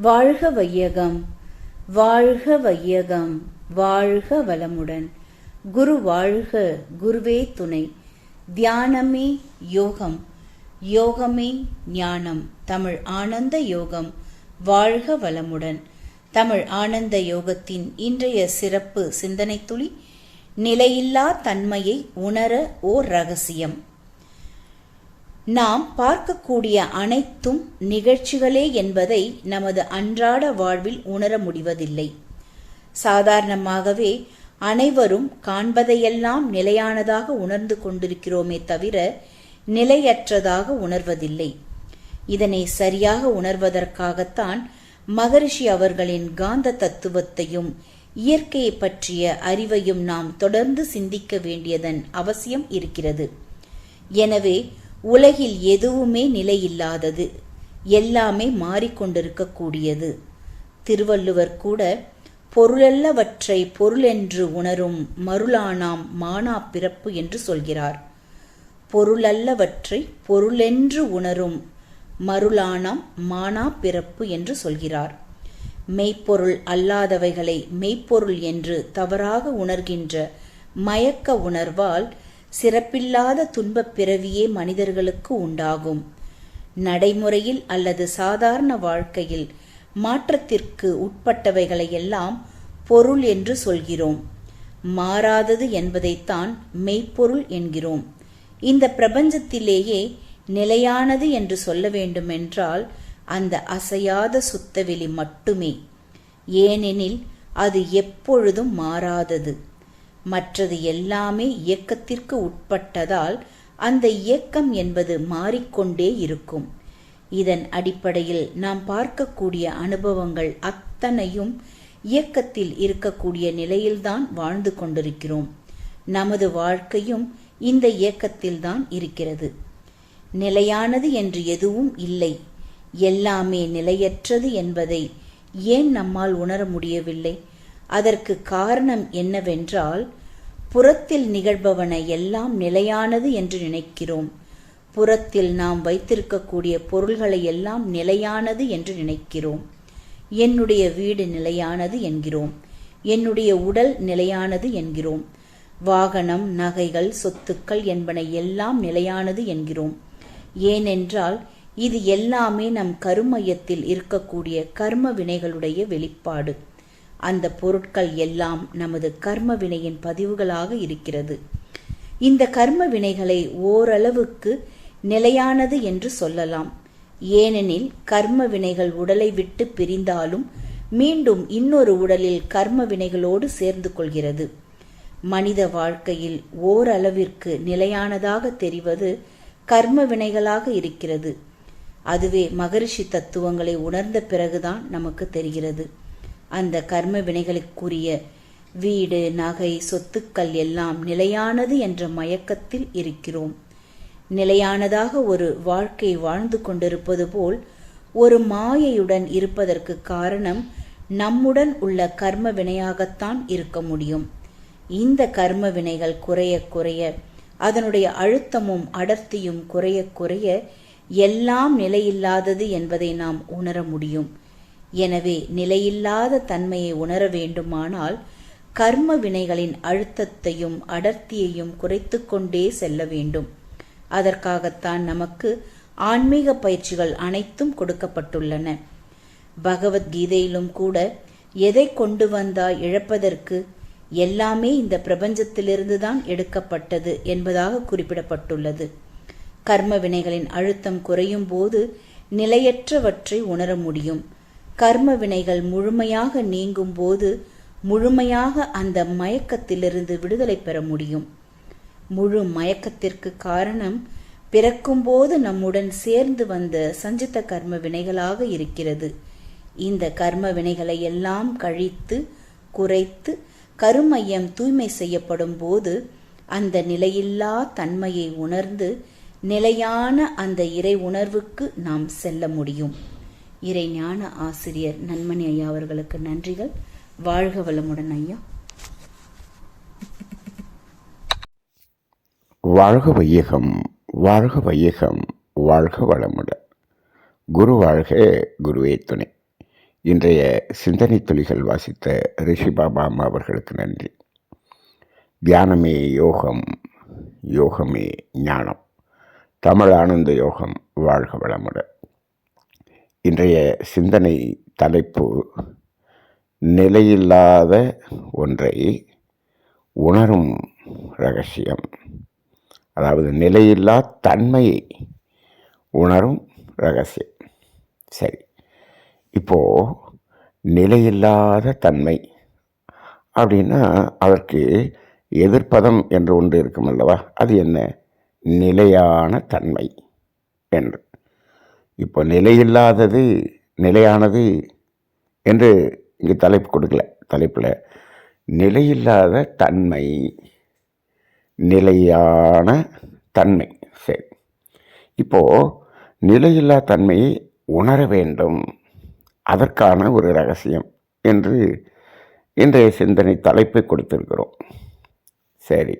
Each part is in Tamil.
வாழ்க வையகம், வாழ்க வையகம், வாழ்க வளமுடன். குரு வாழ்க, குருவே துணை. தியானமே யோகம், யோகமே ஞானம். தமிழ் ஆனந்த யோகம். வாழ்க வளமுடன். தமிழ் ஆனந்த யோகத்தின் இன்றைய சிறப்பு சிந்தனை துளி, நிலையில்லா தன்மையை உணர ஓர் ரகசியம். நாம் பார்க்கக்கூடிய அனைத்தும் நிகழ்ச்சிகளே என்பதை நமது அன்றாட வாழ்வில் உணர முடிவதில்லை. சாதாரணமாகவே அனைவரும் காண்பதையெல்லாம் நிலையானதாக உணர்ந்து கொண்டிருக்கிறோமே தவிர நிலையற்றதாக உணர்வதில்லை. இதனை சரியாக உணர்வதற்காகத்தான் மகரிஷி அவர்களின் காந்த தத்துவத்தையும் இயற்கையை பற்றிய அறிவையும் நாம் தொடர்ந்து சிந்திக்க வேண்டியதன் அவசியம் இருக்கிறது. எனவே உலகில் எதுவுமே நிலையில்லாதது, எல்லாமே மாறிக்கொண்டிருக்கக்கூடியது. திருவள்ளுவர் கூட பொருளல்லவற்றை பொருளென்று உணரும் மருளானாம் மானா பிறப்பு என்று சொல்கிறார். பொருளல்லவற்றை பொருளென்று உணரும் மருளானாம் மானா பிறப்பு என்று சொல்கிறார். மெய்ப்பொருள் அல்லாதவைகளை மெய்ப்பொருள் என்று தவறாக உணர்கின்ற மயக்க உணர்வால் சிறப்பில்லாத துன்பப் பிறவியே மனிதர்களுக்கு உண்டாகும். நடைமுறையில் அல்லது சாதாரண வாழ்க்கையில் மாற்றத்திற்கு உட்பட்டவைகளையெல்லாம் பொருள் என்று சொல்கிறோம். மாறாதது என்பதைத்தான் மெய்ப்பொருள் என்கிறோம். இந்த பிரபஞ்சத்திலேயே நிலையானது என்று சொல்ல வேண்டுமென்றால் அந்த அசையாத சுத்தவெளி மட்டுமே. ஏனெனில் அது எப்பொழுதும் மாறாதது. மற்றது எல்லாமே இயக்கத்திற்கு உட்பட்டதால் அந்த இயக்கம் என்பது மாறிக்கொண்டே இருக்கும். இதன் அடிப்படையில் நாம் பார்க்கக்கூடிய அனுபவங்கள் அத்தனையும் இயக்கத்தில் இருக்கக்கூடிய நிலையில்தான் வாழ்ந்து கொண்டிருக்கிறோம். நமது வாழ்க்கையும் இந்த இயக்கத்தில்தான் இருக்கிறது. நிலையானது என்று எதுவும் இல்லை, எல்லாமே நிலையற்றது என்பதை ஏன் நம்மால் உணர முடியவில்லை? அதற்கு காரணம் என்னவென்றால், புறத்தில் நிகழ்பவன எல்லாம் நிலையானது என்று நினைக்கிறோம். புறத்தில் நாம் வைத்திருக்கக்கூடிய பொருள்களை எல்லாம் நிலையானது என்று நினைக்கிறோம். என்னுடைய வீடு நிலையானது என்கிறோம், என்னுடைய உடல் நிலையானது என்கிறோம், வாகனம், நகைகள், சொத்துக்கள் என்பன எல்லாம் நிலையானது என்கிறோம். ஏனென்றால் இது எல்லாமே நம் கருமையத்தில் இருக்கக்கூடிய கர்ம வினைகளுடைய வெளிப்பாடு. அந்த பொருட்கள் எல்லாம் நமது கர்ம வினையின் பதிவுகளாக இருக்கிறது. இந்த கர்ம வினைகளை ஓரளவுக்கு நிலையானது என்று சொல்லலாம். ஏனெனில் கர்ம வினைகள் உடலை விட்டு பிரிந்தாலும் மீண்டும் இன்னொரு உடலில் கர்ம வினைகளோடு சேர்ந்து கொள்கிறது. மனித வாழ்க்கையில் ஓரளவிற்கு நிலையானதாக தெரிவது கர்ம வினைகளாக இருக்கிறது. அதுவே மகரிஷி தத்துவங்களை உணர்ந்த பிறகுதான் நமக்கு தெரிகிறது. அந்த கர்ம வினைகளுக்குரிய வீடு, நகை, சொத்துக்கள் எல்லாம் நிலையானது என்ற மயக்கத்தில் இருக்கிறோம். நிலையானதாக ஒரு வாழ்க்கை வாழ்ந்து கொண்டிருப்பது போல் ஒரு மாயையுடன் இருப்பதற்கு காரணம் நம்முடன் உள்ள கர்ம வினையாகத்தான் இருக்க முடியும். இந்த கர்ம வினைகள் குறைய குறைய, அதனுடைய அழுத்தமும் அடர்த்தியும் குறைய குறைய எல்லாம் நிலையில்லாதது என்பதை நாம் உணர முடியும். எனவே நிலையில்லாத தன்மையை உணர வேண்டுமானால் கர்ம வினைகளின் அழுத்தத்தையும் அடர்த்தியையும் குறைத்து கொண்டே செல்ல வேண்டும். அதற்காகத்தான் நமக்கு ஆன்மீக பயிற்சிகள் அனைத்தும் கொடுக்கப்பட்டுள்ளன. பகவத்கீதையிலும் கூட எதை கொண்டு வந்தாய் இழப்பதற்கு, எல்லாமே இந்த பிரபஞ்சத்திலிருந்துதான் எடுக்கப்பட்டது என்பதாக குறிப்பிடப்பட்டுள்ளது. கர்ம வினைகளின் அழுத்தம் குறையும் போது நிலையற்றவற்றை உணர முடியும். கர்ம வினைகள் முழுமையாக நீங்கும் போது முழுமையாக அந்த மயக்கத்திலிருந்து விடுதலை பெற முடியும். முழு மயக்கத்திற்கு காரணம் பிறக்கும்போது நம்முடன் சேர்ந்து வந்த சஞ்சித கர்ம வினைகளாக இருக்கிறது. இந்த கர்ம வினைகளை எல்லாம் கழித்து குறைத்து கருமையம் தூய்மை செய்யப்படும் போது அந்த நிலையில்லா தன்மையை உணர்ந்து நிலையான அந்த இறை உணர்வுக்கு நாம் செல்ல முடியும். இறை ஞான ஆசிரியர் நன்மணி ஐயா அவர்களுக்கு நன்றிகள். வாழ்க வளமுடன் ஐயா. வாழ்க வையகம், வாழ்க வையகம், வாழ்க வளமுடன். குரு வாழ்க, குருவே துணை. இன்றைய சிந்தனை துளிகள் வாசித்த ரிஷி பாபா அம்மா அவர்களுக்கு நன்றி. தியானமே யோகம், யோகமே ஞானம். தமிழ் ஆனந்த யோகம். வாழ்க வளமுடன். இன்றைய சிந்தனை தலைப்பு நிலையில்லாத ஒன்றை உணரும் ரகசியம். அதாவது நிலையில்லா தன்மையை உணரும் ரகசியம். சரி, இப்போது நிலையில்லாத தன்மை அப்படின்னா அதற்கு எதிர்ப்பதம் என்று ஒன்று இருக்கும் அல்லவா? அது என்ன? நிலையான தன்மை என்று. இப்போ நிலையில்லாதது நிலையானது என்று இங்கே தலைப்பு கொடுக்கல. தலைப்பில் நிலையில்லாத தன்மை, நிலையான தன்மை. சரி, இப்போது நிலையில்லா தன்மையை உணர வேண்டும், அதற்கான ஒரு ரகசியம் என்று இன்றைய சிந்தனை தலைப்பை கொடுத்திருக்கிறோம். சரி,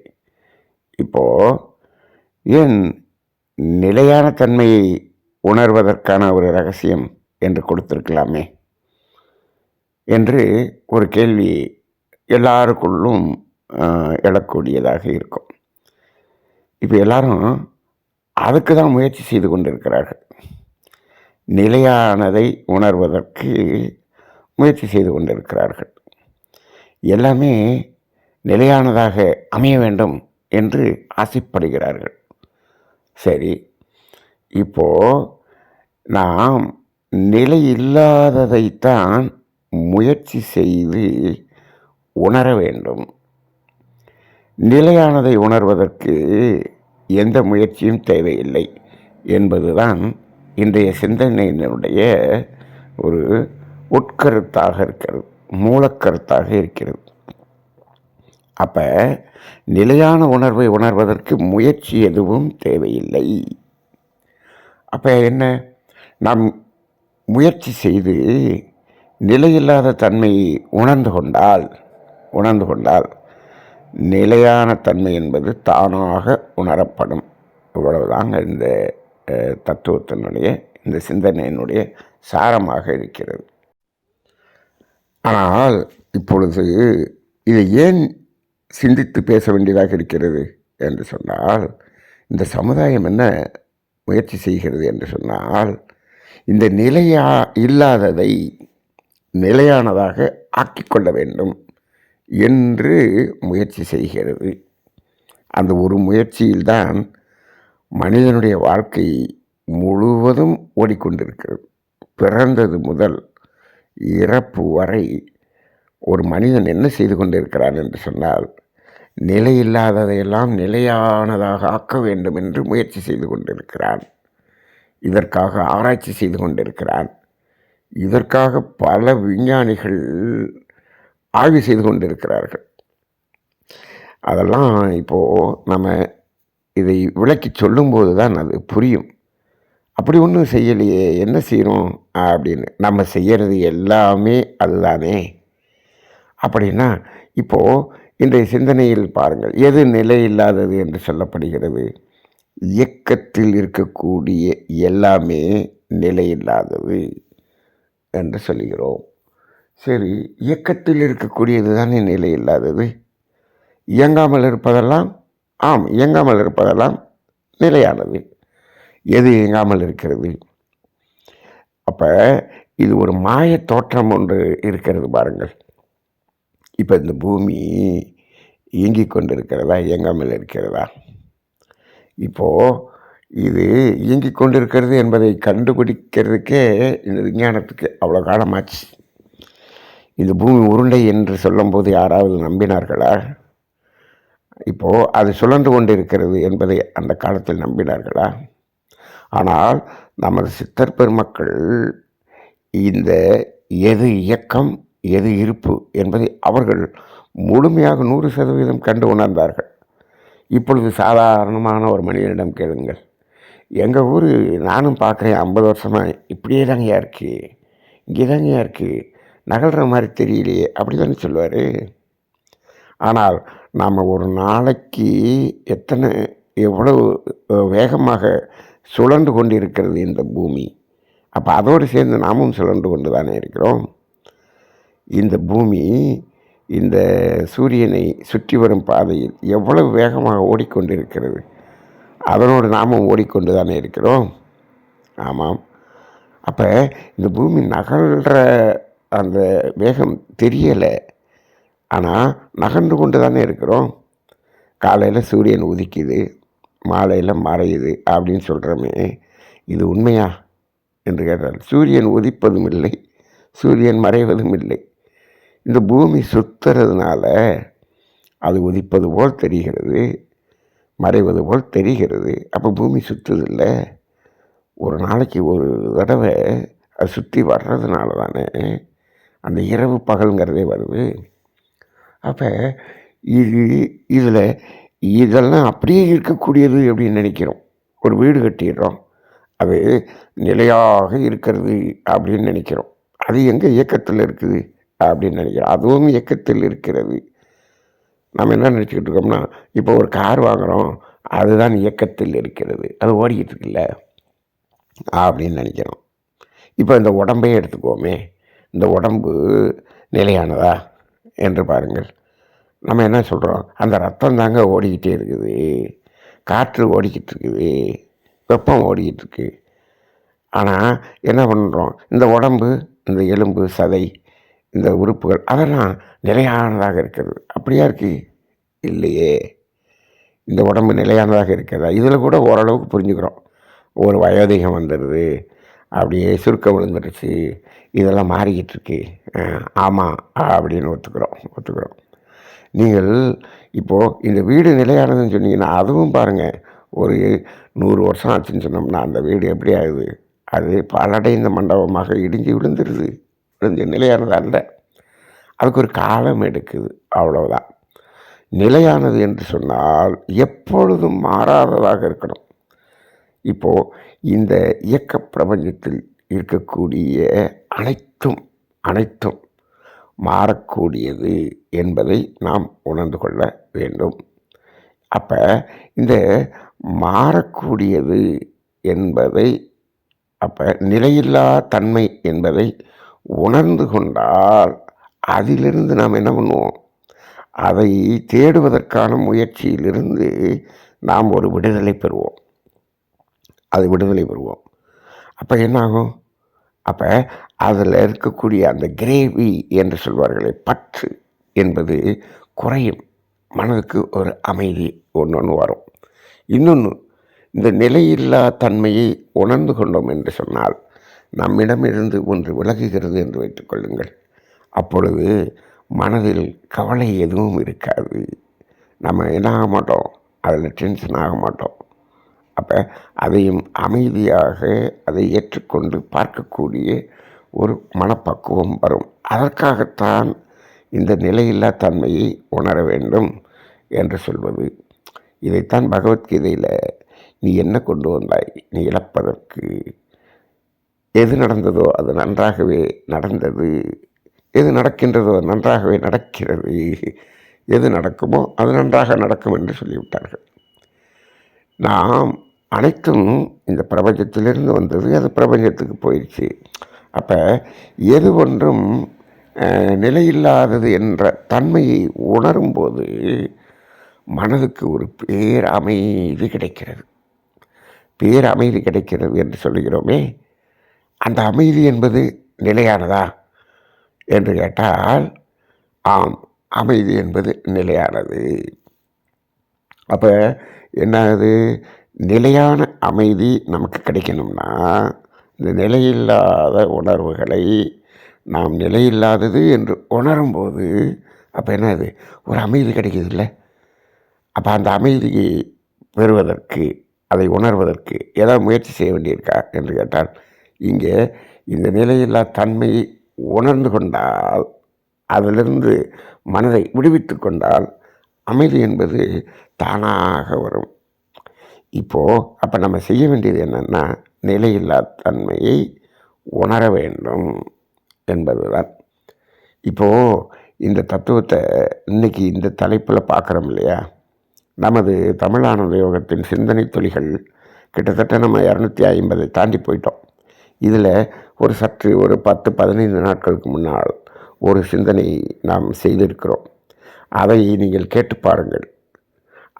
இப்போது ஏன் நிலையான தன்மையை உணர்வதற்கான ஒரு ரகசியம் என்று கொடுத்திருக்கலாமே என்று ஒரு கேள்வி எல்லாருக்குள்ளும் எழக்கூடியதாக இருக்கும். இப்போ எல்லாரும் அதுக்கு தான் முயற்சி செய்து கொண்டிருக்கிறார்கள். நிலையானதை உணர்வதற்கு முயற்சி செய்து கொண்டிருக்கிறார்கள். எல்லாமே நிலையானதாக அமைய வேண்டும் என்று ஆசைப்படுகிறார்கள். சரி, இப்போது நாம் நிலை இல்லாததைத்தான் முயற்சி செய்து உணர வேண்டும். நிலையானதை உணர்வதற்கு எந்த முயற்சியும் தேவையில்லை என்பதுதான் இன்றைய சிந்தனையினுடைய ஒரு உட்கருத்தாக இருக்கிறது, மூலக்கருத்தாக இருக்கிறது. அப்போ நிலையான உணர்வை உணர்வதற்கு முயற்சி எதுவும் தேவையில்லை. அப்போ என்ன? நாம் முயற்சி செய்து நிலையில்லாத தன்மையை உணர்ந்து கொண்டால் நிலையான தன்மை என்பது தானாக உணரப்படும். இவ்வளவுதாங்க இந்த தத்துவத்தினுடைய, இந்த சிந்தனையினுடைய சாரமாக இருக்கிறது. ஆனால் இப்பொழுது இதை ஏன் சிந்தித்து பேச வேண்டியதாக இருக்கிறது என்று சொன்னால், இந்த சமுதாயம் என்ன முயற்சி செய்கிறது என்று சொன்னால், இந்த இல்லாததை நிலையானதாக ஆக்கிக்கொள்ள வேண்டும் என்று முயற்சி செய்கிறது. அந்த ஒரு முயற்சியில்தான் மனிதனுடைய வாழ்க்கை முழுவதும் ஓடிக்கொண்டிருக்கிறது. பிறந்தது முதல் இறப்பு வரை ஒரு மனிதன் என்ன செய்து கொண்டிருக்கிறான் என்று சொன்னால், நிலையில்லாததையெல்லாம் நிலையானதாக ஆக்க வேண்டும் என்று முயற்சி செய்து கொண்டிருக்கிறான். இதற்காக ஆராய்ச்சி செய்து கொண்டிருக்கிறான். இதற்காக பல விஞ்ஞானிகள் ஆய்வு செய்து கொண்டிருக்கிறார்கள். அதெல்லாம் இப்போது நம்ம இதை விளக்கி சொல்லும்போது தான் அது புரியும். அப்படி ஒன்றும் செய்யலையே, என்ன செய்யணும் அப்படின்னு. நம்ம செய்கிறது எல்லாமே அதுதானே. அப்படின்னா இப்போது இன்றைய சிந்தனையில் பாருங்கள், எது நிலை இல்லாதது என்று சொல்லப்படுகிறது? இயக்கத்தில் இருக்கக்கூடிய எல்லாமே நிலையில்லாதது என்று சொல்லுகிறோம். சரி, இயக்கத்தில் இருக்கக்கூடியது தானே நிலை இல்லாதது. இயங்காமல் இருப்பதெல்லாம் நிலையானது. எது இயங்காமல் இருக்கிறது? அப்போ இது ஒரு மாய தோற்றம் ஒன்று இருக்கிறது பாருங்கள். இப்போ இந்த பூமி இயங்கிக் கொண்டிருக்கிறதா, இயங்காமல் இருக்கிறதா? இப்போது இது இயங்கிக் கொண்டிருக்கிறது என்பதை கண்டுபிடிக்கிறதுக்கே இந்த விஞ்ஞானத்துக்கு அவ்வளோ காலமாச்சு. இந்த பூமி உருண்டை என்று சொல்லும்போது யாராவது நம்பினார்களா? இப்போது அது சுழன்று கொண்டு இருக்கிறது என்பதை அந்த காலத்தில் நம்பினார்களா? ஆனால் நமது சித்தர் பெருமக்கள் இந்த எது இயக்கம் எது இருப்பு என்பதை அவர்கள் முழுமையாக 100% கண்டு உணர்ந்தார்கள். இப்பொழுது சாதாரணமான ஒரு மனிதனிடம் கேளுங்கள், எங்கள் ஊர் நானும் பார்க்குறேன் 50 வருஷமாக இப்படியே தாங்கயா இருக்குது, இங்கே தாங்கயா இருக்குது, நகல்ற மாதிரி தெரியலையே, அப்படி தானே சொல்லுவார். ஆனால் நாம் ஒரு நாளைக்கு எவ்வளவு வேகமாக சுழன்று கொண்டிருக்கிறது இந்த பூமி அப்போ அதோடு சேர்ந்து நாமும் சுழன்று கொண்டு தானே இருக்கிறோம். இந்த பூமி இந்த சூரியனை சுற்றி வரும் பாதையில் எவ்வளவு வேகமாக ஓடிக்கொண்டிருக்கிறது. அதனோடு நாமும் ஓடிக்கொண்டு தானே இருக்கிறோம். ஆமாம். அப்போ இந்த பூமி நகர்ற அந்த வேகம் தெரியலை, ஆனால் நகர்ந்து கொண்டு தானே இருக்கிறோம். காலையில் சூரியன் உதிக்குது, மாலையில் மறையுது அப்படின்னு சொல்கிறோமே, இது உண்மையா என்று கேட்டால் சூரியன் உதிப்பதும் இல்லை, சூரியன் மறைவதும் இல்லை. இந்த பூமி சுற்றுறதுனால அது உதிப்பது போல் தெரிகிறது, மறைவது போல் தெரிகிறது. அப்போ பூமி சுற்றுதில்லை. ஒரு நாளைக்கு ஒரு தடவை அது சுற்றி வர்றதுனால தானே அந்த இரவு பகல்ங்கிறதே வருது. அப்போ இதெல்லாம் அப்படியே இருக்கக்கூடியது அப்படின்னு நினைக்கிறோம். ஒரு வீடு கட்டிடுறோம், அது நிலையாக இருக்கிறது அப்படின்னு நினைக்கிறோம். அது எங்கே இயக்கத்தில் இருக்குது அப்படின்னு நினைக்கிறோம். அதுவும் இயக்கத்தில் இருக்கிறது. நம்ம என்ன நினச்சிக்கிட்டு இருக்கோம்னா, இப்போ ஒரு கார் வாங்குகிறோம், அதுதான் இயக்கத்தில் இருக்கிறது, அது ஓடிக்கிட்டு இருக்குல்ல அப்படின்னு நினைக்கிறோம். இப்போ இந்த உடம்பே எடுத்துக்கோமே, இந்த உடம்பு நிலையானதா என்று பாருங்கள். நம்ம என்ன சொல்கிறோம், அந்த ரத்தம் தாங்க ஓடிக்கிட்டே இருக்குது, காற்று ஓடிக்கிட்டு இருக்குது, வெப்பம் ஓடிக்கிட்டு இருக்கு. ஆனால் என்ன பண்ணுறோம், இந்த உடம்பு, இந்த எலும்பு, சதை, இந்த உறுப்புகள் அதெல்லாம் நிலையானதாக இருக்கிறது. அப்படியா இருக்குது? இல்லையே. இந்த உடம்பு நிலையானதாக இருக்கிறதா? இதில் கூட ஓரளவுக்கு புரிஞ்சுக்கிறோம். ஒரு வயோதிகம் வந்துடுது, அப்படியே சுருக்கம் விழுந்துருச்சு, இதெல்லாம் மாறிக்கிட்டு இருக்கு, ஆமாம் அப்படின்னு ஒத்துக்கிறோம். நீங்கள் இப்போது இந்த வீடு நிலையானதுன்னு சொன்னீங்கன்னா, அதுவும் பாருங்கள், ஒரு 100 வருஷம் ஆச்சுன்னு சொன்னோம்னா அந்த வீடு எப்படி ஆகுது, அது பாலடைந்த மண்டபமாக இடிஞ்சு விழுந்துருது. நிலையானது அல்ல, அதுக்கு ஒரு காலம் எடுக்குது, அவ்வளவுதான். நிலையானது என்று சொன்னால் எப்பொழுதும் மாறாததாக இருக்கணும். இப்போது இந்த இயக்க பிரபஞ்சத்தில் இருக்கக்கூடிய அனைத்தும் மாறக்கூடியது என்பதை நாம் உணர்ந்து கொள்ள வேண்டும். அப்போ இந்த மாறக்கூடியது என்பதை, அப்போ நிலையில்லா தன்மை என்பதை உணர்ந்து கொண்டால் அதிலிருந்து நாம் என்ன பண்ணுவோம், அதை தேடுவதற்கான முயற்சியிலிருந்து நாம் ஒரு விடுதலை பெறுவோம். அப்போ என்னாகும், அப்போ அதில் இருக்கக்கூடிய அந்த கிரேவி என்று சொல்வார்களே, பற்று என்பது குறையும். மனதுக்கு ஒரு அமைதி ஒன்று வரும். இன்னொன்று, இந்த நிலையில்லா தன்மையை உணர்ந்து கொண்டோம் என்று சொன்னால் நம்மிடமிருந்து ஒன்று விலகுகிறது என்று வைத்துக்கொள்ளுங்கள். அப்பொழுது மனதில் கவலை எதுவும் இருக்காது. நம்ம என்ன ஆக மாட்டோம், அதில் டென்ஷன் ஆக மாட்டோம். அப்போ அதையும் அமைதியாக அதை ஏற்றுக்கொண்டு பார்க்கக்கூடிய ஒரு மனப்பக்குவம் வரும். அதற்காகத்தான் இந்த நிலையில்லா தன்மையை உணர வேண்டும் என்று சொல்வது. இதைத்தான் பகவத்கீதையில் நீ என்ன கொண்டு வந்தாய், நீ இழப்பதற்கு, எது நடந்ததோ அது நன்றாகவே நடந்தது, எது நடக்கின்றதோ நன்றாகவே நடக்கிறது, எது நடக்குமோ அது நன்றாக நடக்கும் என்று சொல்லிவிட்டார்கள். நாம் அனைத்தும் இந்த பிரபஞ்சத்திலிருந்து வந்தது, அது பிரபஞ்சத்துக்கு போயிடுச்சு. அப்போ எது ஒன்றும் நிலையில்லாதது என்ற தன்மையை உணரும்போது மனதுக்கு ஒரு பேரமைதி கிடைக்கிறது என்று சொல்லுகிறோமே. அந்த அமைதி என்பது நிலையானதா என்று கேட்டால் ஆம், அமைதி என்பது நிலையானது. அப்போ என்னாகுது, நிலையான அமைதி நமக்கு கிடைக்கணும்னா இந்த நிலையில்லாத உணர்வுகளை நாம் நிலையில்லாதது என்று உணரும்போது அப்போ என்னது, ஒரு அமைதி கிடைக்கிது இல்லை. அப்போ அந்த அமைதியை பெறுவதற்கு, அதை உணர்வதற்கு ஏதாவது முயற்சி செய்ய வேண்டியிருக்கா என்று கேட்டால், இங்கே இந்த நிலையில்லா தன்மையை உணர்ந்து கொண்டால், அதிலிருந்து மனதை விடுவித்து கொண்டால் அமைதி என்பது தானாக வரும். இப்போது அப்போ நம்ம செய்ய வேண்டியது என்னென்னா, நிலையில்லா தன்மையை உணர வேண்டும் என்பது தான். இப்போது இந்த தத்துவத்தை இன்றைக்கி இந்த தலைப்பில் பார்க்குறோம் இல்லையா. நமது தமிழானந்த யோகத்தின் சிந்தனை துளிகள் கிட்டத்தட்ட நம்ம 250 தாண்டி போயிட்டோம். இதில் ஒரு 10-15 நாட்களுக்கு முன்னால் ஒரு சிந்தனை நாம் செய்திருக்கிறோம். அதை நீங்கள் கேட்டு பாருங்கள்.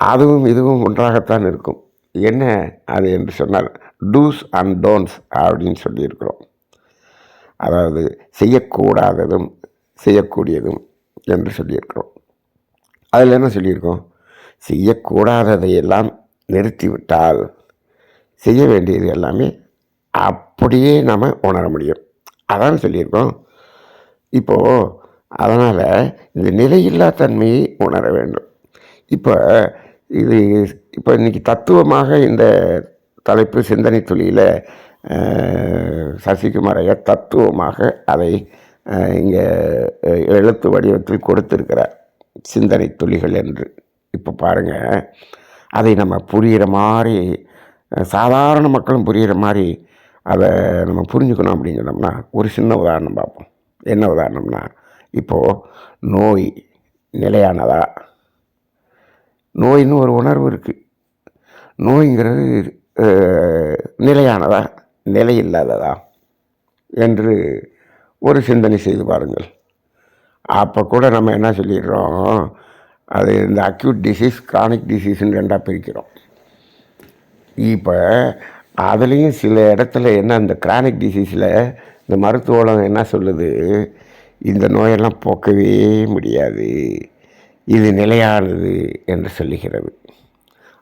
அதுவும் இதுவும் ஒன்றாகத்தான் இருக்கும். என்ன அது என்று சொன்னால் டூஸ் அண்ட் டோன்ட்ஸ் அப்படின்னு சொல்லியிருக்கிறோம். அதாவது செய்யக்கூடாததும் செய்யக்கூடியதும் என்று சொல்லியிருக்கிறோம். அதில் என்ன சொல்லியிருக்கோம்? செய்யக்கூடாததையெல்லாம் நிறுத்திவிட்டால் செய்ய வேண்டியது எல்லாமே அப்படியே நாம் உணர முடியும். அதான் சொல்லியிருக்கோம். இப்போது அதனால் இந்த நிலையில்லா தன்மையை உணர வேண்டும். இப்போ இன்றைக்கி தத்துவமாக இந்த தலைப்பு சிந்தனை துளியில் சசிகுமார் ஐயா தத்துவமாக அதை இங்கே எழுத்து வடிவத்தில் கொடுத்திருக்கிறார், சிந்தனை துளிகள் என்று. இப்போ பாருங்கள், அதை நம்ம புரிகிற மாதிரி, சாதாரண மக்களும் புரிகிற மாதிரி அதை நம்ம புரிஞ்சுக்கணும் அப்படின்னு சொன்னோம்னா ஒரு சின்ன உதாரணம் பார்ப்போம். என்ன உதாரணம்னா, இப்போது நோய் நிலையானதா? நோயின்னு ஒரு உணர்வு இருக்குது. நோய்ங்கிறது நிலையானதா, நிலை இல்லாததா என்று ஒரு சிந்தனை செய்து பாருங்கள். அப்போ கூட நம்ம என்ன சொல்லிடுறோம், அது இந்த அக்யூட் டிசீஸ், கிரானிக் டிசீஸ்ன்னு ரெண்டாக பிரிக்கிறோம். இப்போ அதுலேயும் சில இடத்துல என்ன, இந்த கிரானிக் டிசீஸில் இந்த மருத்துவ உலகம் என்ன சொல்லுது, இந்த நோயெல்லாம் போக்கவே முடியாது, இது நிலையானது என்று சொல்லுகிறது.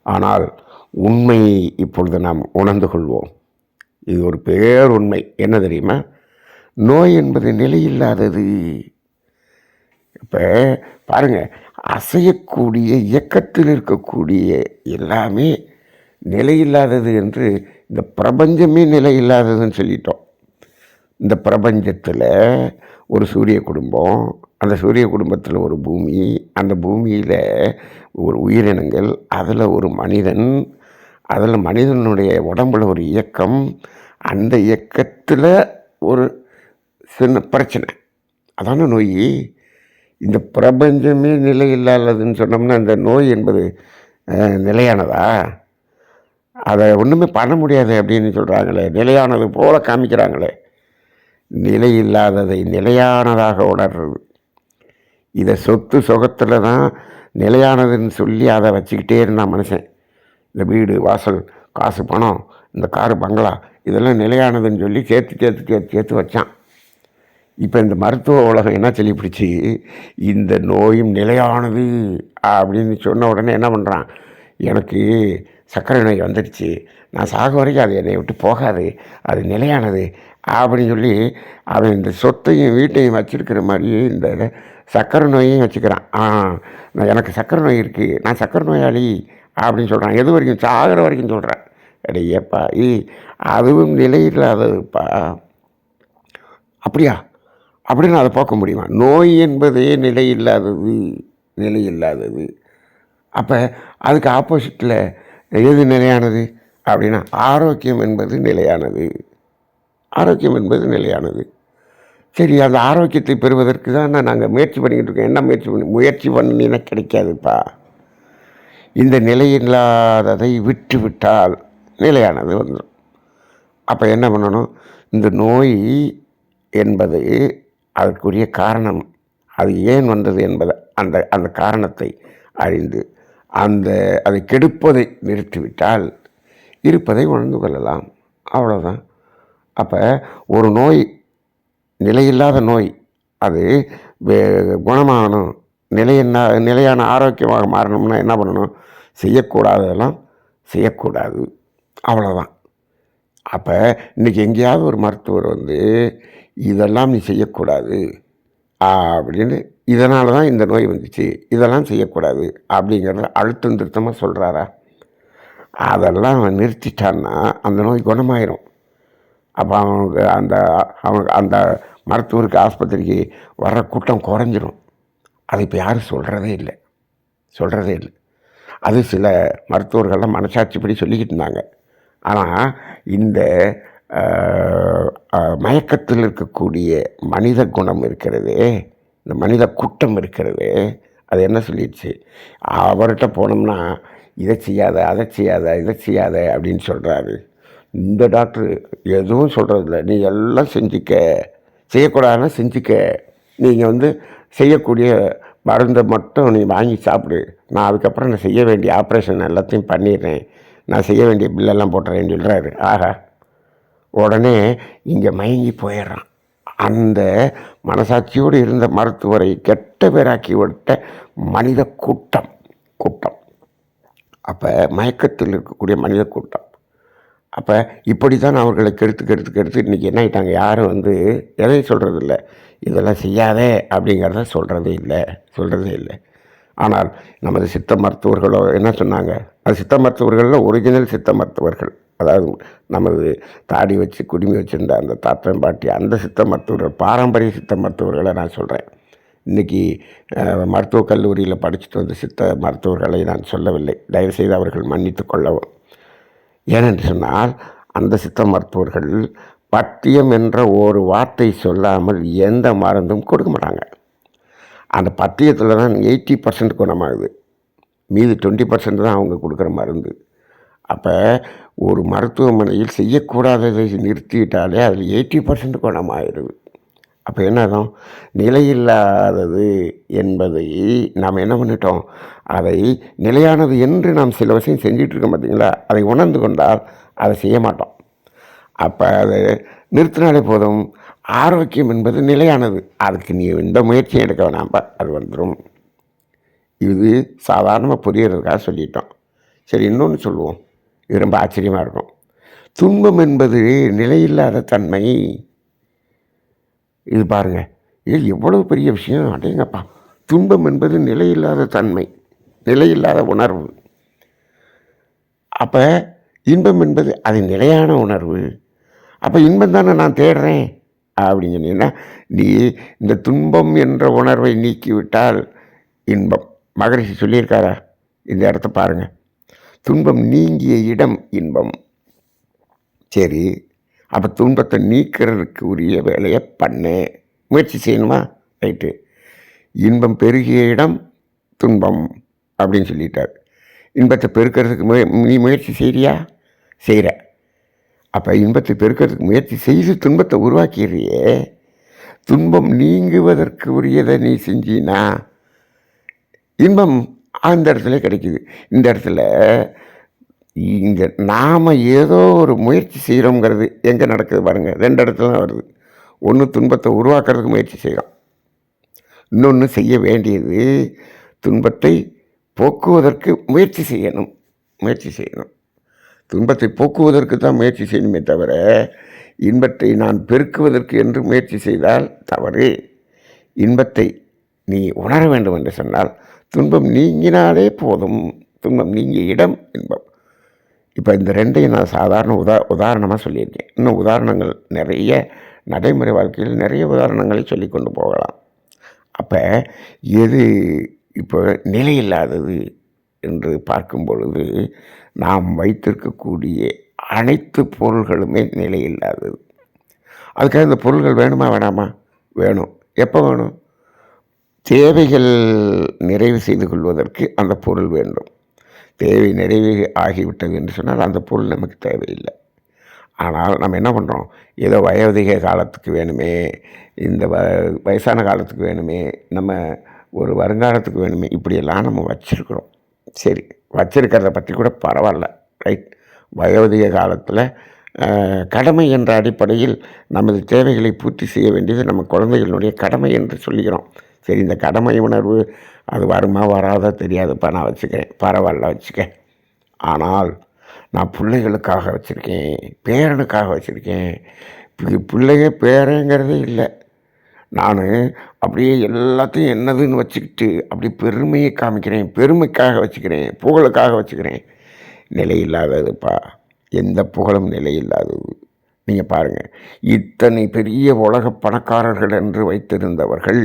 ஆனால் உண்மையை இப்பொழுது நாம் உணர்ந்து கொள்வோம். இது ஒரு பேருண்மை. என்ன தெரியுமா? நோய் என்பது நிலையில்லாதது. இப்போ பாருங்கள், அசையக்கூடிய இயக்கத்தில் இருக்கக்கூடிய எல்லாமே நிலையில்லாதது என்று இந்த பிரபஞ்சமே நிலையில்லாததுன்னு சொல்லிட்டோம். இந்த பிரபஞ்சத்தில் ஒரு சூரிய குடும்பம், அந்த சூரிய குடும்பத்தில் ஒரு பூமி, அந்த பூமியில் ஒரு உயிரினங்கள், அதில் ஒரு மனிதன், அதில் மனிதனுடைய உடம்புல ஒரு இயக்கம், அந்த இயக்கத்தில் ஒரு சின்ன பிரச்சனை, அதான நோய். இந்த பிரபஞ்சமே நிலை இல்லாததுன்னு சொன்னோம்னா இந்த நோய் என்பது நிலையானதா? அதை ஒன்றுமே பண்ண முடியாது அப்படின்னு சொல்கிறாங்களே, நிலையானது போல காமிக்கிறாங்களே. நிலை இல்லாததை நிலையானதாக உணர்றது. இதை சொத்து சுகத்தில் தான் நிலையானதுன்னு சொல்லி அதை வச்சுக்கிட்டே இருந்தான் மனுஷன். இந்த வீடு வாசல், காசு பணம், இந்த காரு பங்களா, இதெல்லாம் நிலையானதுன்னு சொல்லி சேர்த்து வச்சான். இப்போ இந்த மருத்துவ உலகம் என்ன சொல்லி பிடிச்சி, இந்த நோயும் நிலையானது அப்படின்னு சொன்ன உடனே என்ன பண்ணுறான், எனக்கு சர்க்கரை நோய் வந்துடுச்சு, நான் சாக வரைக்கும் அது என்னை விட்டு போகாது, அது நிலையானது அப்படின்னு சொல்லி அவன் இந்த சொத்தையும் வீட்டையும் வச்சுருக்கிற மாதிரியே இந்த சர்க்கரை நோயையும் வச்சுக்கிறான். நான் எனக்கு சர்க்கரை நோய் இருக்குது, நான் சர்க்கரை நோயாளி அப்படின்னு சொல்கிறான். எது வரைக்கும்? சாகிற வரைக்கும் சொல்கிறேன். அடையப்பா, அதுவும் நிலையில்லாததுப்பா. அப்படியா? அப்படின்னு அதை பார்க்க முடியுமா? நோய் என்பதே நிலையில்லாதது. அப்போ அதுக்கு ஆப்போசிட்டில் எது நிலையானது அப்படின்னா ஆரோக்கியம் என்பது நிலையானது. சரி, அந்த ஆரோக்கியத்தை பெறுவதற்கு தான் நாங்கள் முயற்சி பண்ணிக்கிட்டு இருக்கோம். என்ன முயற்சி பண்ணினா கிடைக்காதுப்பா. இந்த நிலையில்லாததை விட்டால் நிலையானது வந்துடும். அப்போ என்ன பண்ணணும்? இந்த நோய் என்பது அதற்குரிய காரணம், அது ஏன் வந்தது என்பதை அந்த காரணத்தை அறிந்து அதை கெடுப்பதை நிறுத்திவிட்டால் இருப்பதை உணர்ந்து கொள்ளலாம். அவ்வளோதான். அப்போ ஒரு நோய், நிலையில்லாத நோய், அது குணமாகணும், நிலையான ஆரோக்கியமாக மாறணும்னா என்ன பண்ணணும்? செய்யக்கூடாததெல்லாம் செய்யக்கூடாது. அவ்வளோதான். அப்போ இன்றைக்கி எங்கேயாவது ஒரு மருத்துவர் இதெல்லாம் நீ செய்யக்கூடாது அப்படின்னு, இதனால தான் இந்த நோய் வந்துச்சு, இதெல்லாம் செய்யக்கூடாது அப்படிங்கிறத அழுத்தம் திருத்தமாக சொல்கிறாரா? அதெல்லாம் அவன் நிறுத்திட்டான்னா அந்த நோய் குணமாயிரும். அப்போ அவனுக்கு அந்த மருத்துவருக்கு ஆஸ்பத்திரிக்கு வர்ற கூட்டம் குறைஞ்சிரும். அது இப்போ யாரும் சொல்கிறதே இல்லை. அது சில மருத்துவர்கள்லாம் மனசாட்சிப்படி சொல்லிக்கிட்டு இருந்தாங்க. ஆனால் இந்த மயக்கத்தில் இருக்கக்கூடிய மனித குணம் இருக்கிறதே, இந்த மனித கூட்டம் இருக்கிறது, அது என்ன சொல்லிடுச்சு? அவர்கிட்ட போனோம்னா இதை செய்யாத, அதை செய்யாத, இதை செய்யாத அப்படின்னு சொல்கிறாரு. இந்த டாக்டர் எதுவும் சொல்கிறதில்ல, நீ எல்லாம் செஞ்சுக்க, செய்யக்கூடாதுன்னா செஞ்சுக்க, நீங்கள் செய்யக்கூடிய மருந்தை மட்டும் நீ வாங்கி சாப்பிடு, நான் அதுக்கப்புறம் நான் செய்ய வேண்டிய ஆப்ரேஷன் எல்லாத்தையும் பண்ணிடுறேன், நான் செய்ய வேண்டிய பில்லெல்லாம் போட்டுறேன்னு சொல்கிறாரு. ஆகா, உடனே இங்கே மயங்கி போயிடுறான். அந்த மனசாட்சியோடு இருந்த மருத்துவரை கெட்ட பேராக்கி விட்ட மனித கூட்டம். அப்போ மயக்கத்தில் இருக்கக்கூடிய மனித கூட்டம். அப்போ இப்படி தான் அவர்களை கெடுத்து இன்றைக்கி என்ன ஆகிட்டாங்க, யாரும் எதையும் சொல்கிறதில்ல, இதெல்லாம் செய்யாதே அப்படிங்கிறத சொல்கிறதே இல்லை. ஆனால் நமது சித்த மருத்துவர்களோ என்ன சொன்னாங்க, அது சித்த மருத்துவர்களில் ஒரிஜினல் சித்த மருத்துவர்கள், அதாவது நமது தாடி வச்சு குடுமி வச்சுருந்த அந்த தாத்தன் பாட்டி, அந்த சித்த மருத்துவர்கள், பாரம்பரிய சித்த மருத்துவர்களை நான் சொல்கிறேன். இன்றைக்கி மருத்துவக் கல்லூரியில் படிச்சுட்டு வந்த சித்த மருத்துவர்களை நான் சொல்லவில்லை, தயவுசெய்து அவர்கள் மன்னித்து கொள்ளவும். ஏனென்று சொன்னால் அந்த சித்த மருத்துவர்கள் பத்தியம் என்ற ஒரு வார்த்தை சொல்லாமல் எந்த மருந்தும் கொடுக்க மாட்டாங்க. அந்த பத்தியத்தில் தான் 80% குணமாகுது, மீது 20% தான் அவங்க கொடுக்குற மருந்து. அப்போ ஒரு மருத்துவமனையில் செய்யக்கூடாததை நிறுத்திவிட்டாலே அதில் 80% குணமாகிடுது. அப்போ என்னதான் நிலையில்லாதது என்பதை நாம் என்ன பண்ணிட்டோம், அதை நிலையானது என்று நாம் சில விஷயம் செஞ்சிட்ருக்கோம் பார்த்தீங்களா, அதை உணர்ந்து கொண்டால் அதை செய்ய மாட்டோம். அப்போ அதை நிறுத்தினாலே போதும். ஆரோக்கியம் என்பது நிலையானது, அதுக்கு நீ எந்த முயற்சியும் எடுக்க வேணாம்பா, அது வந்துடும். இது சாதாரணமாக புரியறதுக்காக சொல்லிட்டோம். சரி, இன்னொன்று சொல்லுவோம், இது ரொம்ப ஆச்சரியமாக இருக்கும். துன்பம் என்பது நிலையில்லாத தன்மை. இது பாருங்கள், இது எவ்வளோ பெரிய விஷயம். அடேங்கப்பா, துன்பம் என்பது நிலையில்லாத தன்மை, நிலையில்லாத உணர்வு. அப்போ இன்பம் என்பது அது நிலையான உணர்வு. அப்போ இன்பம் தானே நான் தேடுறேன் அப்படின்னு சொன்னீங்கன்னா, நீ இந்த துன்பம் என்ற உணர்வை நீக்கிவிட்டால் இன்பம். மகரிஷி சொல்லியிருக்காரா, இந்த இடத்த பாருங்கள், துன்பம் நீங்கிய இடம் இன்பம். சரி, அப்போ துன்பத்தை நீக்கிறதுக்கு உரிய வேலையை பண்ணு, முயற்சி செய்யணுமா, ரைட்டு. இன்பம் பெருகிய இடம் துன்பம் அப்படின்னு சொல்லிட்டார். இன்பத்தை பெருக்கிறதுக்கு நீ முயற்சி செய்கிறியா, செய்கிற. அப்போ இன்பத்தை பெருக்கிறதுக்கு முயற்சி செய்து துன்பத்தை உருவாக்கிறியே, துன்பம் நீங்குவதற்கு உரியதை நீ செஞ்சினா இன்பம் அந்த இடத்துல கிடைக்குது. இந்த இடத்துல இங்கே நாம் ஏதோ ஒரு முயற்சி செய்கிறோங்கிறது எங்கே நடக்குது பாருங்கள், 2 இடத்துல தான் வருது. ஒன்று துன்பத்தை உருவாக்குறதுக்கு முயற்சி செய்கிறோம், இன்னொன்று செய்ய வேண்டியது துன்பத்தை போக்குவதற்கு முயற்சி செய்யணும். துன்பத்தை போக்குவதற்கு தான் முயற்சி செய்யணுமே தவிர இன்பத்தை நான் பெருக்குவதற்கு என்று முயற்சி செய்தால் தவறு. இன்பத்தை நீ உணர வேண்டும் என்று சொன்னால் துன்பம் நீங்கினாலே போதும். துன்பம் நீங்கிய இடம் இன்பம். இப்போ இந்த 2ஐயும் நான் சாதாரண உதாரணமாக சொல்லியிருக்கேன். இன்னும் உதாரணங்கள் நிறைய, நடைமுறை வாழ்க்கையில் நிறைய உதாரணங்களை சொல்லி கொண்டு போகலாம். அப்போ எது இப்போ நிலையில்லாதது என்று பார்க்கும் பொழுது நாம் வைத்திருக்கக்கூடிய அனைத்து பொருள்களுமே நிலையில்லாதது. அதுக்காக இந்த பொருள்கள் வேணுமா வேணாமா, வேணும். எப்போ வேணும், தேவைகள் நிறைவு செய்து கொள்வதற்கு அந்த பொருள் வேண்டும். தேவை நிறைவு ஆகிவிட்டது என்று சொன்னால் அந்த பொருள் நமக்கு தேவையில்லை. ஆனால் நம்ம என்ன பண்ணுறோம், ஏதோ வயோதிக காலத்துக்கு வேணுமே, இந்த வயசான காலத்துக்கு வேணுமே, நம்ம ஒரு வருங்காலத்துக்கு வேணுமே, இப்படியெல்லாம் நம்ம வச்சுருக்குறோம். சரி, வச்சுருக்கிறத பற்றி கூட பரவாயில்ல, ரைட். வயோதிக காலத்தில் கடமை என்ற அடிப்படையில் நமது தேவைகளை பூர்த்தி செய்ய வேண்டியது நம்ம குழந்தைகளுடைய கடமை என்று சொல்லிக்கிறோம். சரி, இந்த கடமை உணர்வு அது வருமா வராதா தெரியாதுப்பா, நான் வச்சுக்கிறேன், பரவாயில்ல வச்சுக்க. ஆனால் நான் பிள்ளைகளுக்காக வச்சுருக்கேன், பேரனுக்காக வச்சுருக்கேன். பிள்ளைங்க பேரங்கிறதே இல்லை. நான் அப்படியே எல்லாத்தையும் என்னதுன்னு வச்சுக்கிட்டு அப்படி பெருமையை காமிக்கிறேன், பெருமைக்காக வச்சுக்கிறேன், புகழுக்காக வச்சுக்கிறேன். நிலையில்லாததுப்பா, எந்த புகழும் நிலையில்லாதது. நீங்கள் பாருங்கள், இத்தனை பெரிய உலக பணக்காரர்கள் என்று வைத்திருந்தவர்கள்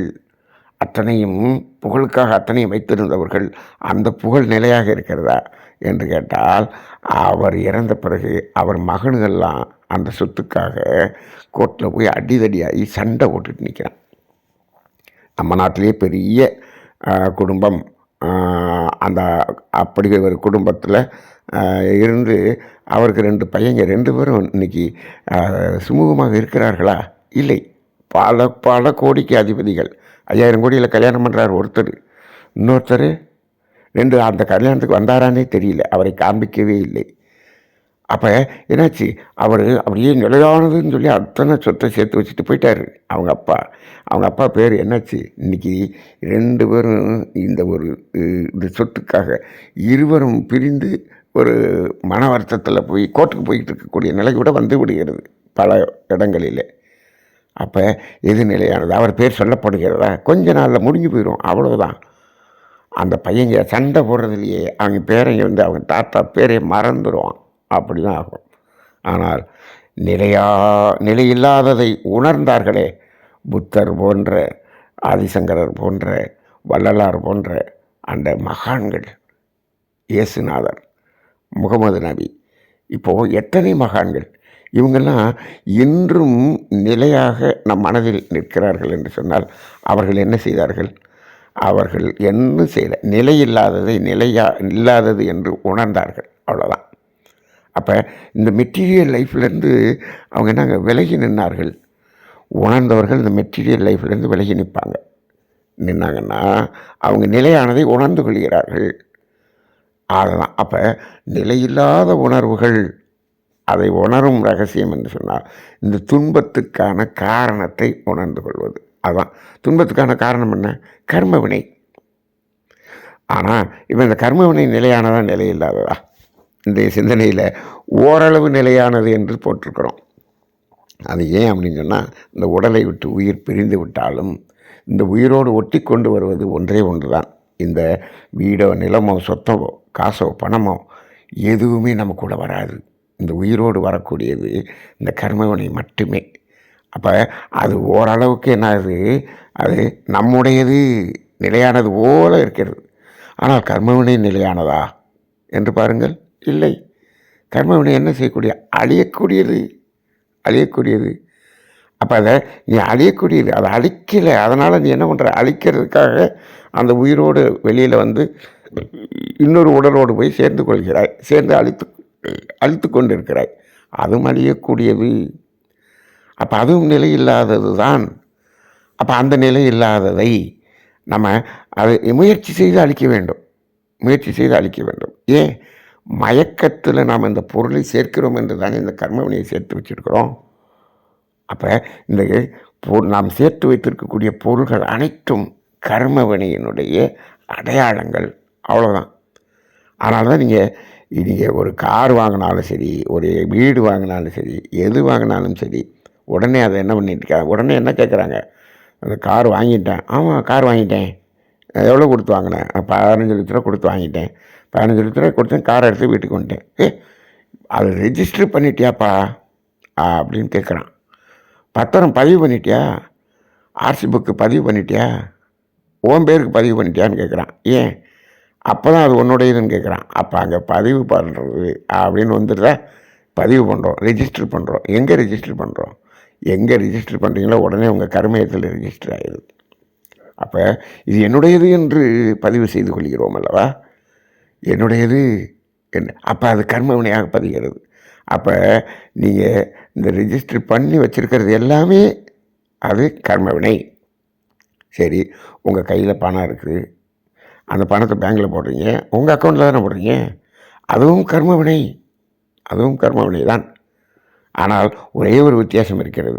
அத்தனையும் புகழுக்காக அத்தனையும் வைத்திருந்தவர்கள், அந்த புகழ் நிலையாக இருக்கிறதா என்று கேட்டால், அவர் இறந்த பிறகு அவர் மகன்கள்லாம் அந்த சொத்துக்காக கோர்ட்டில் போய் அடிதடியாகி சண்டை போட்டுட்டு நிற்கிறான். நம்ம நாட்டிலே பெரிய குடும்பம், அந்த அப்படி ஒரு குடும்பத்தில் இருந்து அவருக்கு 2 பையங்க, 2 பேரும் இன்றைக்கி சுமூகமாக இருக்கிறார்களா? இல்லை. பல பல கோடிக்கு அதிபதிகள். 5000 கோடியில் கல்யாணம் பண்ணுறார் ஒருத்தர், இன்னொருத்தர் 2 அந்த கல்யாணத்துக்கு வந்தாரானே தெரியல, அவரை காண்பிக்கவே இல்லை. அப்போ என்னாச்சு, அவர் அப்படியே நிலையானதுன்னு சொல்லி அத்தனை சொத்தை சேர்த்து வச்சுட்டு போயிட்டார் அவங்க அப்பா பேர் என்னாச்சு, இன்றைக்கி 2 பேரும் இந்த ஒரு இந்த சொத்துக்காக இருவரும் பிரிந்து ஒரு மன வருத்தத்தில் போய் கோர்ட்டுக்கு போய்கிட்டு இருக்கக்கூடிய நிலை கூட வந்து விடுகிறது பல இடங்களில். அப்போ எது நிலையானது? அவர் பேர் சொல்லப்படுகிறதா? கொஞ்ச நாளில் முடிஞ்சு போயிடும், அவ்வளோதான். அந்த பையங்க சண்டை போடுறதுலையே அவங்க பேரைங்க வந்து அவங்க தாத்தா பேரை மறந்துடுவான், அப்படி தான் ஆகும். ஆனால் நிலையில்லாததை உணர்ந்தார்களே, புத்தர் போன்ற, ஆதிசங்கரர் போன்ற, வள்ளலார் போன்ற அந்த மகான்கள், இயேசுநாதர், முகமது நபி, இப்போது எத்தனை மகான்கள், இவங்கெல்லாம் இன்றும் நிலையாக நம் மனதில் நிற்கிறார்கள் என்று சொன்னால் அவர்கள் என்ன செய்தார்கள்? அவர்கள் என்ன செய்யலை, நிலையில்லாததை இல்லாதது என்று உணர்ந்தார்கள், அவ்வளோதான். அப்போ இந்த மெட்டீரியல் லைஃப்லேருந்து அவங்க என்னங்க விலகி நின்னார்கள். உணர்ந்தவர்கள் இந்த மெட்டீரியல் லைஃப்லேருந்து விலகி நின்னாங்கன்னா அவங்க நிலையானதை உணர்ந்து கொள்கிறார்கள், அதுதான். அப்போ நிலையில்லாத உணர்வுகள், அதை உணரும் ரகசியம் என்று சொன்னால் இந்த துன்பத்துக்கான காரணத்தை உணர்ந்து கொள்வது. அதுதான் துன்பத்துக்கான காரணம் என்ன? கர்மவினை. ஆனால் இப்போ இந்த கர்மவினை நிலையானதா நிலையில்லாததா? இன்றைய சிந்தனையில் ஓரளவு நிலையானது என்று போட்டிருக்கிறோம். அது ஏன் அப்படின்னு சொன்னால், இந்த உடலை விட்டு உயிர் பிரிந்து விட்டாலும் இந்த உயிரோடு ஒட்டி கொண்டு வருவது ஒன்றே ஒன்று தான். இந்த வீடோ நிலமோ சொத்தமோ காசோ பணமோ எதுவுமே நம்ம கூட வராது. இந்த உயிரோடு வரக்கூடியது இந்த கர்மவினை மட்டுமே. அப்போ அது ஓரளவுக்கு என்னாது, அது நம்முடையது நிலையானது போல இருக்கிறது. ஆனால் கர்மவினை நிலையானதா என்று பாருங்கள், இல்லை. கர்மவினை என்ன செய்யக்கூடிய? அழியக்கூடியது. அப்போ அதை நீ அழியக்கூடியது, அதை அழிக்கலை. அதனால் நீ என்ன பண்ணுற? அழிக்கிறதுக்காக அந்த உயிரோடு வெளியில் வந்து இன்னொரு உடலோடு போய் சேர்ந்து கொள்கிறாய், சேர்ந்து அழித்து கொண்டு இருக்கிறாய். அதுவும் அழியக்கூடியது. அப்போ அதுவும் நிலை இல்லாதது தான். அப்போ அந்த நிலை இல்லாததை நம்ம அதை முயற்சி செய்து அழிக்க வேண்டும். ஏன்? மயக்கத்தில் நாம் இந்த பொருளை சேர்க்கிறோம் என்று தானே இந்த கர்மவினையை சேர்த்து வச்சுருக்கிறோம். அப்போ இந்த நாம் சேர்த்து வைத்திருக்கக்கூடிய பொருள்கள் அனைத்தும் கர்மவினையினுடைய அடையாளங்கள், அவ்வளோதான். அதனால தான் நீங்கள் ஒரு கார் வாங்கினாலும் சரி, ஒரு வீடு வாங்கினாலும் சரி, எது வாங்கினாலும் சரி, உடனே அதை என்ன பண்ணிட்டுருக்காங்க? உடனே என்ன கேட்குறாங்க? அந்த கார் வாங்கிட்டேன். ஆமாம், கார் வாங்கிட்டேன். எவ்வளோ கொடுத்து வாங்கினேன்? 15 லட்ச ரூபா கொடுத்து வாங்கிட்டேன். 15 லட்ச ரூபா கொடுத்தேன், காரை எடுத்து வீட்டுக்கு வந்துட்டேன். அதை ரெஜிஸ்டர் பண்ணிட்டியாப்பா அப்படின்னு கேட்குறான். பத்திரம் பதிவு பண்ணிட்டியா? ஆர்சி புக்கு பதிவு பண்ணிட்டியா? உன் பேருக்கு பதிவு பண்ணிட்டியான்னு கேட்குறான். ஏன்? அப்போ தான் அது உன்னுடையதுன்னு கேட்குறான். அப்போ அங்கே பதிவு பண்ணுறது அப்படின்னு வந்துடுற, பதிவு பண்ணுறோம், ரெஜிஸ்டர் பண்ணுறோம். எங்கே ரிஜிஸ்டர் பண்ணுறீங்களோ உடனே உங்கள் கர்மயத்தில் ரெஜிஸ்டர் ஆகிடுது. அப்போ இது என்னுடையது என்று பதிவு செய்து கொள்கிறோம் அல்லவா? என்னுடையது என்ன? அப்போ அது கர்மவினையாக பதிகிறது. அப்போ நீங்கள் இந்த ரெஜிஸ்டர் பண்ணி வச்சுருக்கிறது எல்லாமே அது கர்மவினை. சரி, உங்கள் கையில் பணம் இருக்குது, அந்த பணத்தை பேங்கில் போடுறீங்க, உங்கள் அக்கௌண்ட்டில் தானே போடுறீங்க, அதுவும் கர்மவினை தான். ஆனால் ஒரே ஒரு வித்தியாசம் இருக்கிறது.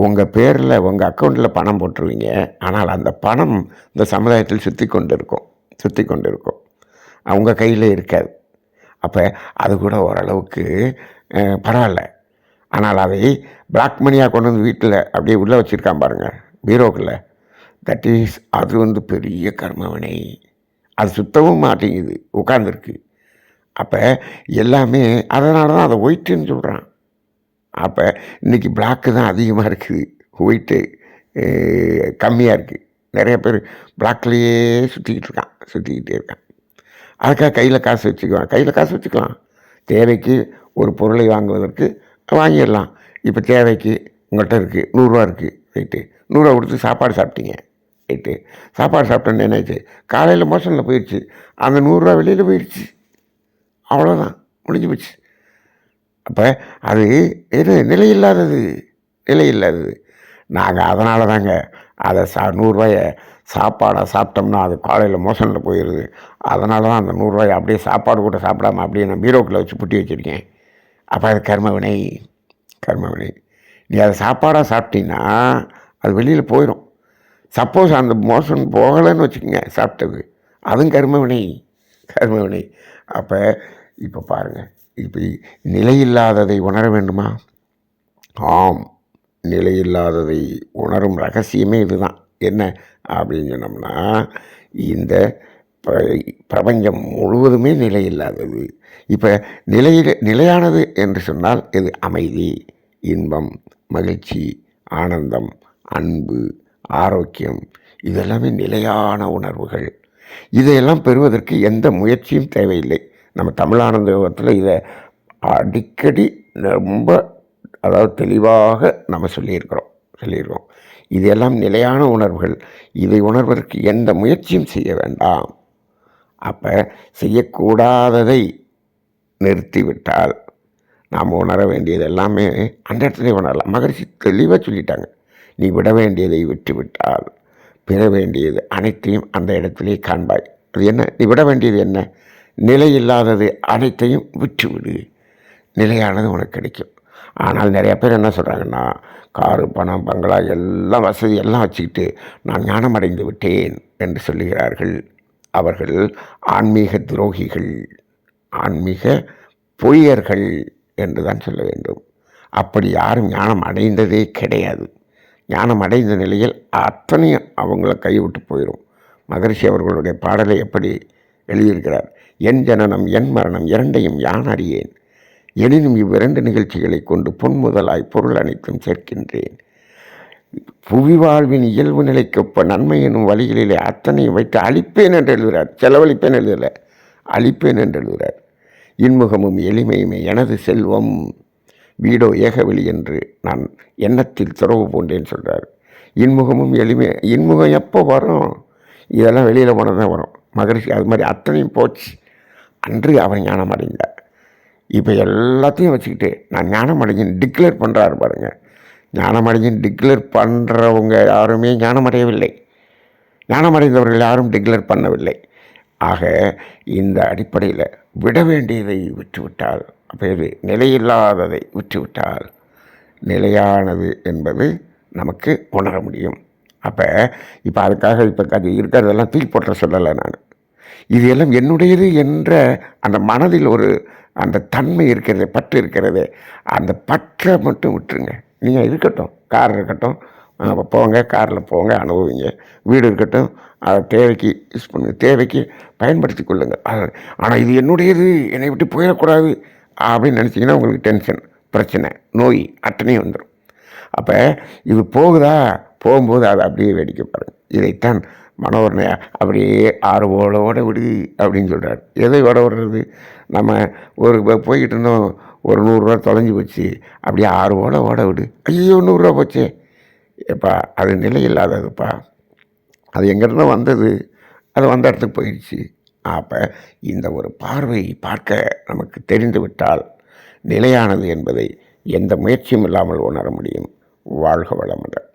உங்கள் பேரில் உங்கள் அக்கௌண்ட்டில் பணம் போட்டுருவீங்க, ஆனால் அந்த பணம் இந்த சமுதாயத்தில் சுற்றி கொண்டு இருக்கும், உங்கள் கையில் இருக்காது. அப்போ அது கூட ஓரளவுக்கு பரவாயில்ல. ஆனால் அதை பிளாக் மணியாக கொண்டு வந்து வீட்டில் அப்படியே உள்ளே வச்சுருக்கான் பாருங்கள், பீரோக்குள்ளே, அது வந்து பெரிய கர்மவினை. அது சுத்தவும் மாட்டேங்குது, உட்கார்ந்துருக்கு. அப்போ எல்லாமே அதனால தான் அதை ஒயிட்டுன்னு சொல்கிறான். அப்போ இன்றைக்கி பிளாக்கு தான் அதிகமாக இருக்குது, ஒயிட்டு கம்மியாக இருக்குது. நிறைய பேர் பிளாக்லேயே சுற்றிக்கிட்டே இருக்கான். அதுக்காக கையில் காசு வச்சுக்கலாம். தேவைக்கு ஒரு பொருளை வாங்குவதற்கு வாங்கிடலாம். இப்போ தேவைக்கு உங்கள்கிட்ட இருக்குது 100 ரூபா இருக்குது, ரைட்டு, 100 ரூபா கொடுத்து சாப்பாடு சாப்பிட்டீங்க, ரைட்டு. சாப்பாடு சாப்பிட்டோன்னு என்னாச்சு, காலையில் மோஷனில் போயிடுச்சு, அந்த 100 வெளியில் போயிடுச்சு, அவ்வளோதான், முடிஞ்சு போச்சு. அப்போ அது எது நிலையில்லாதது, நிலையில்லாதது. நாங்கள் அதனால தாங்க அதை 100 சாப்பாடாக சாப்பிட்டோம்னா அது காலையில் மோஷனில் போயிடுது. அதனால தான் அந்த 100 அப்படியே சாப்பாடு கூட சாப்பிடாம அப்படியே நான் பீரோக்கில் வச்சு பூட்டி வச்சுருக்கேன். அப்போ அது கர்மவினை, கர்மவினை. நீ அதை சாப்பாடாக சாப்பிட்டீங்கன்னா அது வெளியில் போயிடும். சப்போஸ் அந்த மோஷன் போகலைன்னு வச்சுக்கோங்க, சாப்பிட்டது, அதுவும் கர்மவினை, கர்மவினை. அப்போ இப்போ பாருங்கள், இப்போ நிலையில்லாததை உணர வேண்டுமா? ஆம், நிலையில்லாததை உணரும் ரகசியமே இதுதான். என்ன அப்படின்னு சொன்னோம்னா, இந்த பிரபஞ்சம் முழுவதுமே நிலையில்லாதது. இப்போ நிலையானது என்று சொன்னால் இது அமைதி, இன்பம், மகிழ்ச்சி, ஆனந்தம், அன்பு, ஆரோக்கியம், இதெல்லாமே நிலையான உணர்வுகள். இதையெல்லாம் பெறுவதற்கு எந்த முயற்சியும் தேவையில்லை. நம்ம தமிழானந்த யோகத்தில் இதை அடிக்கடி ரொம்ப தெளிவாக நம்ம சொல்லியிருக்கிறோம். இதெல்லாம் நிலையான உணர்வுகள். இதை உணர்வதற்கு எந்த முயற்சியும் செய்ய வேண்டாம். அப்போ செய்யக்கூடாததை நிறுத்திவிட்டால் நாம் உணர வேண்டியது எல்லாமே அந்த இடத்துல உணரலாம். மகரிஷி தெளிவாக சொல்லிட்டாங்க, நீ விட வேண்டியதை விட்டுவிட்டால் பெற வேண்டியது அனைத்தையும் அந்த இடத்திலே காண்பாய். அது என்ன? நீ விட வேண்டியது என்ன? நிலையில்லாதது அனைத்தையும் விட்டுவிடு, நிலையானது உனக்கு கிடைக்கும். ஆனால் நிறையா பேர் என்ன சொல்கிறாங்கன்னா, காரு, பணம், பங்களா எல்லாம் வசதி எல்லாம் வச்சுக்கிட்டு நான் ஞானம் அடைந்து விட்டேன் என்று சொல்லுகிறார்கள். அவர்கள் ஆன்மீக துரோகிகள், ஆன்மீக பொய்யர்கள் என்று தான் சொல்ல வேண்டும். அப்படி யாரும் ஞானம் அடைந்ததே கிடையாது. ஞானம் அடைந்த நிலையில் அத்தனையும் அவங்கள கைவிட்டு போயிடும். மகரிஷி அவர்களுடைய பாடலை எப்படி எழுதியிருக்கிறார்? என் ஜனனம் என் மரணம் இரண்டையும் யான் அறியேன், எனினும் இவ்விரண்டு நிகழ்ச்சிகளை கொண்டு பொன்முதலாய் பொருள் அனைத்தும் சேர்க்கின்றேன். புவி வாழ்வின் இயல்பு நிலைக்கொப்ப நன்மை எனும் வழிகளிலே அத்தனையும் வைத்து அழிப்பேன் என்று எழுதுகிறார். செலவழிப்பேன் எழுதலை, அழிப்பேன் என்று எழுதுகிறார். இன்முகமும் எளிமையுமே எனது செல்வம், வீடோ ஏகவெளி என்று நான் எண்ணத்தில் துறவு போன்றேன்னு சொல்கிறார். இன்முகமும் எளிமை, இன்முகம் எப்போ வரும்? இதெல்லாம் வெளியில் போனால் தான் வரும். மகரிஷி அது மாதிரி அத்தனையும் போச்சு. அன்று அவர் ஞானம் அடைந்தார். இப்போ எல்லாத்தையும் வச்சுக்கிட்டு நான் ஞானம் அடைஞ்சேன்னு டிக்ளேர் பண்ணுறாரு பாருங்கள். ஞானம் அடைஞ்சேன்னு டிக்ளேர் பண்ணுறவங்க யாருமே ஞானம் அடையவில்லை. ஞானம் அடைந்தவர்கள் யாரும் டிக்ளேர் பண்ணவில்லை. ஆக இந்த அடிப்படையில் விட வேண்டியதை விட்டுவிட்டால், அப்போ இது நிலையில்லாததை விட்டுவிட்டால் நிலையானது என்பது நமக்கு உணர முடியும். அப்போ அதுக்காக அது இருக்கிறதெல்லாம் தூக்கி போட்ட சொல்லலை நான். இது எல்லாம் என்னுடையது என்ற அந்த மனதில் ஒரு அந்த தன்மை இருக்கிறது, பற்று இருக்கிறது. அந்த பற்றை மட்டும் விட்டுருங்க. நீங்கள் இருக்கட்டும், கார் இருக்கட்டும், போங்க, காரில் போங்க, அனுபவிங்க. வீடு இருக்கட்டும், அதை தேவைக்கு யூஸ் பண்ணுங்கள், தேவைக்கு பயன்படுத்தி கொள்ளுங்கள். ஆனால் இது என்னுடையது, என்னை விட்டு போயிடக்கூடாது அப்படின்னு நினச்சிங்கன்னா உங்களுக்கு டென்ஷன், பிரச்சனை, நோய் அத்தனையும் வந்துடும். அப்போ இது போகுதா, போகும்போது அதை அப்படியே வேடிக்கை பாருங்கள். இதைத்தான் மனோவர்ண அப்படியே ஆர்வலோட விடு அப்படின்னு சொல்கிறார். எதை ஓட விடுறது? நம்ம ஒரு போய்கிட்டு இருந்தோம், ஒரு 100 ரூபா தொலைஞ்சி போச்சு, அப்படியே ஆர்வலோட ஓட விடு. ஐயோ 100 ரூபா போச்சே, எப்பா அது நிலையில்லாததுப்பா, அது எங்கேருந்தோ வந்தது, அது வந்த இடத்துக்கு போயிடுச்சு. அப்போ இந்த ஒரு பார்வை பார்க்க நமக்கு தெரிந்து விட்டால் நிலையானது என்பதை எந்த முயற்சியும் இல்லாமல் உணர முடியும். வாழ்க வளமுடன்.